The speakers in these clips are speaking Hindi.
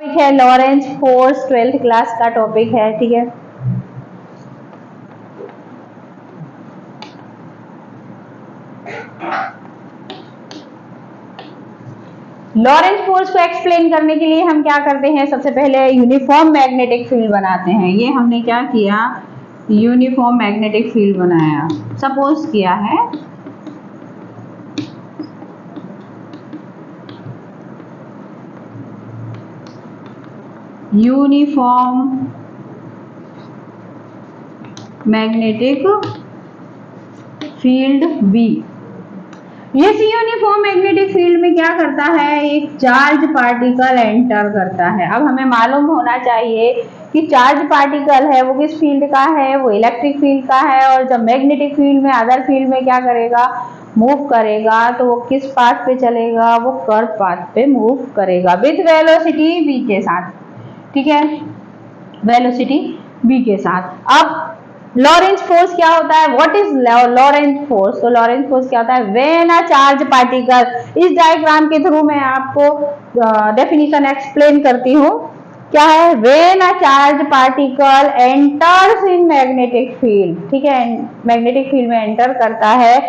टॉपिक है लॉरेंज फोर्स, 12th क्लास का टॉपिक है। ठीक है, लॉरेंज फोर्स को एक्सप्लेन करने के लिए हम क्या करते हैं, सबसे पहले यूनिफॉर्म मैग्नेटिक फील्ड बनाते हैं। ये हमने क्या किया, यूनिफॉर्म मैग्नेटिक फील्ड बनाया। सपोज किया है यूनिफॉर्म मैग्नेटिक फील्ड बी। इस यूनिफॉर्म मैग्नेटिक फील्ड में क्या करता है, एक चार्ज पार्टिकल एंटर करता है। अब हमें मालूम होना चाहिए कि चार्ज पार्टिकल है वो किस फील्ड का है, वो इलेक्ट्रिक फील्ड का है। और जब मैग्नेटिक फील्ड में अदर फील्ड में क्या करेगा, मूव करेगा, तो वो किस पाथ पे चलेगा, वो कर्व पाथ पे मूव करेगा विथ वेलोसिटी v के साथ। ठीक है, वेलोसिटी v के साथ। अब लॉरेंज फोर्स क्या होता है, व्हाट इज लॉरेंज फोर्स? तो लॉरेंज फोर्स क्या होता है, व्हेन अ चार्ज पार्टिकल, इस डायग्राम के थ्रू मैं आपको डेफिनेशन एक्सप्लेन करती हूँ। क्या है, when a charge particle enters in magnetic field. ठीक है, मैग्नेटिक फील्ड में एंटर करता है,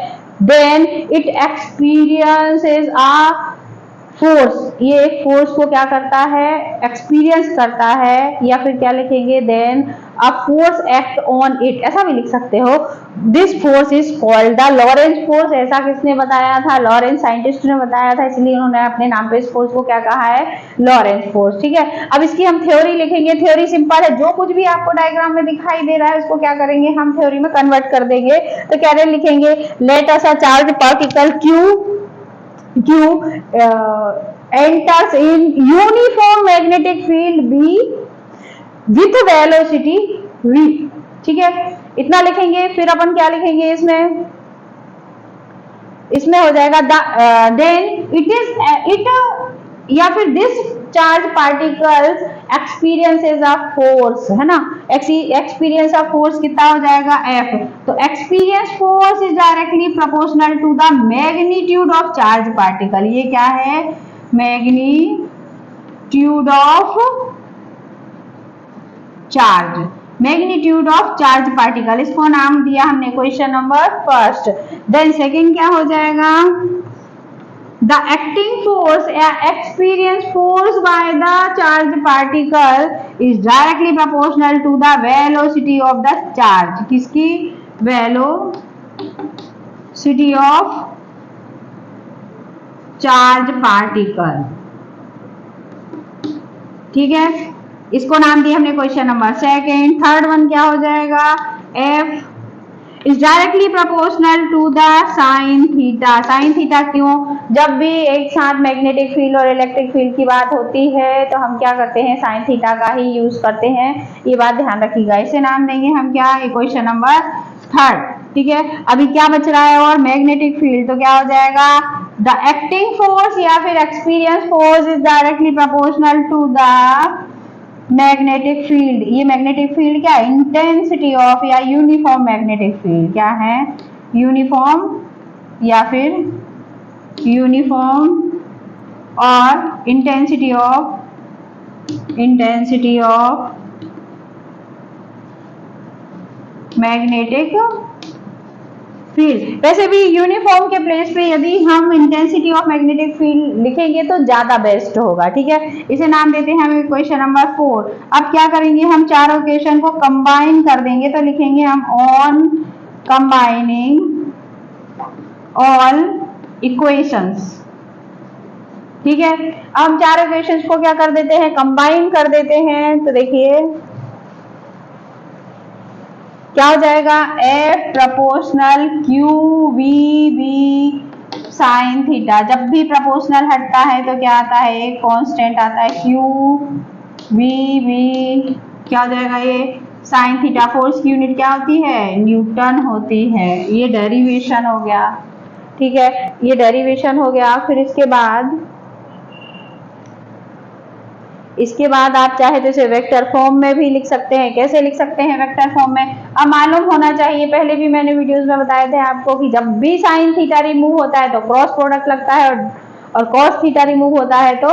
then it experiences a force. ये एक फोर्स को क्या करता है, एक्सपीरियंस करता है। या फिर क्या लिखेंगे, then a force act on it, ऐसा भी लिख सकते हो। This force is called the Lorentz force. ऐसा किसने बताया था, लॉरेंज साइंटिस्ट ने बताया था, इसलिए उन्होंने अपने नाम पे इस फोर्स को क्या कहा है, लॉरेंज फोर्स। ठीक है, अब इसकी हम थ्योरी लिखेंगे। थ्योरी सिंपल है, जो कुछ भी आपको डायग्राम में दिखाई दे रहा है उसको क्या करेंगे, हम थ्योरी में कन्वर्ट कर देंगे। तो क्या लिखेंगे, let us a charge particle Q enters in uniform magnetic field B with velocity v। ठीक है, इतना लिखेंगे। फिर अपन क्या लिखेंगे इसमें, इसमें हो जाएगा देन इट या फिर this charge particles experiences of force, है ना। एक्सपीरियंस ऑफ फोर्स कितना हो जाएगा, F। तो experience force is directly proportional to the magnitude of charge particle. ये क्या है, magnitude of charge, magnitude of charge particle, इसको नाम दिया हमने question number first. Then second क्या हो जाएगा, the acting force या experience force by the charge particle is directly proportional to the velocity of the charge। किसकी, velocity of charge particle। ठीक है, इसको नाम दिया हमने question number second. Third one क्या हो जाएगा, F is directly proportional to the sine theta. Sine theta क्यों, जब भी एक साथ मैग्नेटिक फील्ड और इलेक्ट्रिक फील्ड की बात होती है तो हम क्या करते हैं, साइन थीटा का ही यूज करते हैं। ये बात ध्यान रखिएगा। इसे नाम देंगे हम क्या, इक्वेशन नंबर थर्ड। ठीक है, अभी क्या बच रहा है, और मैग्नेटिक फील्ड, तो क्या हो जाएगा, द एक्टिंग फोर्स या फिर experience force is directly proportional to the magnetic field. ये मैग्नेटिक फील्ड क्या, इंटेंसिटी ऑफ या यूनिफॉर्म मैग्नेटिक फील्ड क्या है, यूनिफॉर्म या फिर यूनिफॉर्म और इंटेंसिटी ऑफ मैग्नेटिक फील्ड। वैसे भी यूनिफॉर्म के प्लेस पे यदि हम इंटेंसिटी ऑफ मैग्नेटिक फील्ड लिखेंगे तो ज्यादा बेस्ट होगा। ठीक है, इसे नाम देते हैं हम क्वेश्चन नंबर 4। अब क्या करेंगे, हम चारों इक्वेशन को कंबाइन कर देंगे। तो लिखेंगे हम ऑन कंबाइनिंग ऑल इक्वेशंस। ठीक है, अब हम चारों इक्वेशंस को क्या कर देते हैं, कंबाइन कर देते हैं। तो देखिए क्या हो जाएगा, F proportional Q V B sine theta. जब भी प्रोपोर्शनल हटता है तो क्या आता है, एक कांस्टेंट आता है Q V B, क्या हो जाएगा, ये साइन थीटा। फोर्स की यूनिट क्या होती है, न्यूटन होती है। ये डेरिवेशन हो गया। ठीक है, ये डेरिवेशन हो गया। फिर इसके बाद आप चाहे तो इसे वेक्टर फॉर्म में भी लिख सकते हैं। कैसे लिख सकते हैं वेक्टर फॉर्म में, अब मालूम होना चाहिए, पहले भी मैंने वीडियोस में बताए थे आपको कि जब भी साइन थीटा रिमूव होता है तो क्रॉस प्रोडक्ट लगता है, और कॉस थीटा रिमूव होता है तो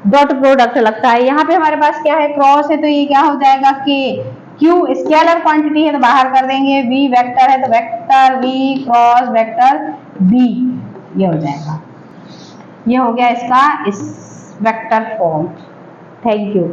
डॉट प्रोडक्ट लगता है। यहाँ पे हमारे पास क्या है, क्रॉस है, तो ये क्या हो जाएगा के। क्यू स्केलर क्वांटिटी है तो बाहर कर देंगे, वी वेक्टर है तो vector V cross vector B, ये हो जाएगा। ये हो गया इसका इस वेक्टर फॉर्म। Thank you.